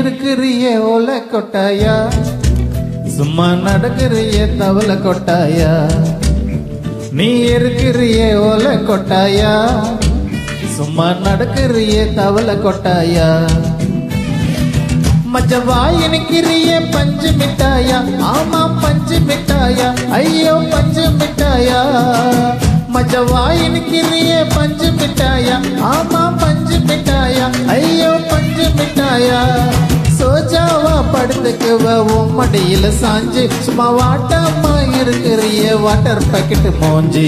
இருக்கிறியே ஓலை கொட்டாயா, சும்மா நடக்கிறியே தவளை கொட்டாயா. நீ இருக்கிறியே ஓலை கொட்டாயா, சும்மா நடக்கிறியே தவளை கொட்டாயா. மஜவாய் நிக்கிறியே பஞ்சு மிட்டாயா, ஆமா பஞ்சு மிட்டாயா, ஐயோ பஞ்சு மிட்டாயா. மஜவாய் நிக்கிறியே பஞ்சு மிட்டாயா, ஆமா பஞ்சு மிட்டாயா, ஐயோ பஞ்சு மிட்டாயா. சோஜாவா படுத்துக்குவ உன் மடியில சாஞ்சு, சும்மா வாட்டமா இருக்கிறிய வாட்டர் பாக்கெட் மோஞ்சி.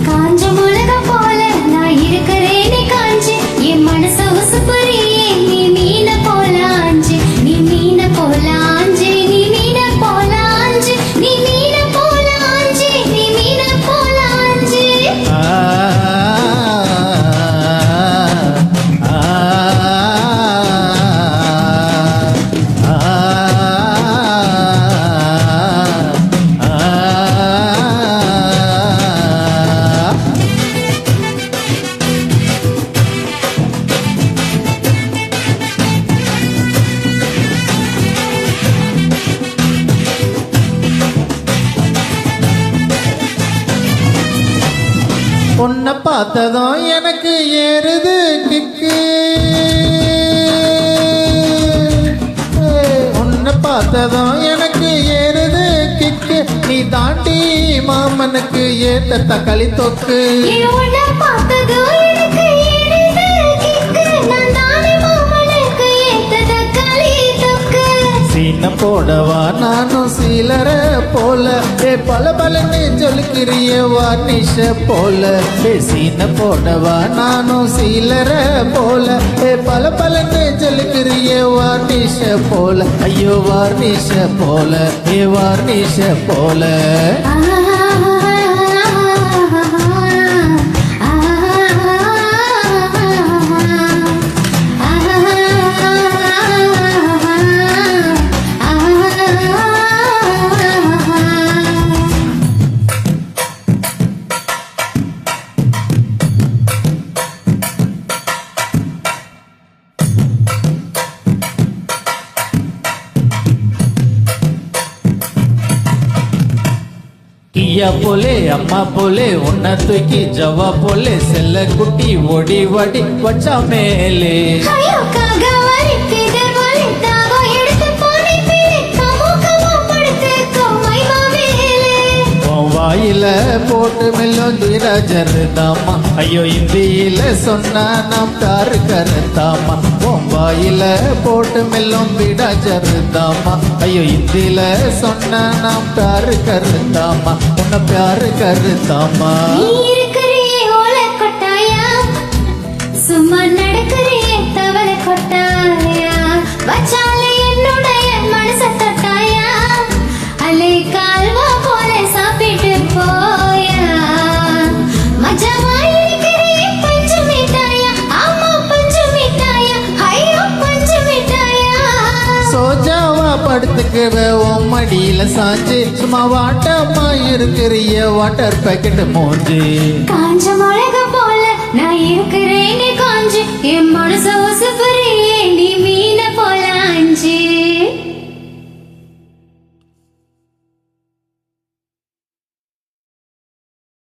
காஞ்ச மிளகா போல நான் இருக்கிறேனே காஞ்சி, என் மனசு உசுப்புறியே நீ மீன போல ஆஞ்சி, நீ மீன போல ஆஞ்சி, நீ மீன போல ஆஞ்சி, நீ மீன போல ஆஞ்சி, நீ மீன போல ஆஞ்சி. உன்னை பார்த்ததும் எனக்கு ஏறுது கிக்கு, உன்னை பார்த்ததும் எனக்கு ஏறுது கிக்கு. நீ தாண்டி மாமனுக்கு ஏத்த தக்காளி தொக்கு. உன்னை பார்த்ததும் எனக்கு ஏறுது கிக்கு, நான் தானே மாமனுக்கு ஏத்த தக்காளி தொக்கு. சீன போடவா நானும் சீலர போல, ஏ பல பலன்னு ஜொலிக்கிறிய வார்னிஷ போல. ஏ சீன போடவா நானும் சீலர போல, ஏ பல பலன்னு ஜொலிக்கிறிய வார்னிஷ போல, ஐயோ வார்னிஷ போல, ஏ வார்னிஷ போல. கியா போலே அம்மா போலே உன்னை தூக்கி ஜவா போலே செல்ல குட்டி ஓடி வாடி வச்சா மேலே. வாயில போட்டு மெல்லும் தீராஜர் தாமா, ஐயோ இந்தியில சொன்னா நாம் தாரு கருத்தாமா. வாயில போட்டு மெல்லும் வீடாஜர் தாமா, ஐயோ இந்தியில சொன்னா நாம் தாரு கருத்தாமா, உன்னை பியாரு கருத்தாமா. சும்மா நடக்கிறியே தவளை கொட்டாயா, வச்சாலே என்னுடைய மனச தட்டாயா, அலை கால்வா போல சாப்பிட்டு போயா. மஜவாய் இருக்கிறியே பஞ்சு மிட்டாயா, ஆமா பஞ்சு மிட்டாயா, ஐயோ பஞ்சு மிட்டாயா. சோஜாவா படுத்துக்குவ உன் மடியில சாஞ்சு, சும்மா வாட்டமா இருக்கிறிய வாட்டர் பாக்கெட் மோஞ்சி. காஞ்ச மிளகா போல நான் இருக்கிறேனே காஞ்சி, என் மனசு உசுப்புறியே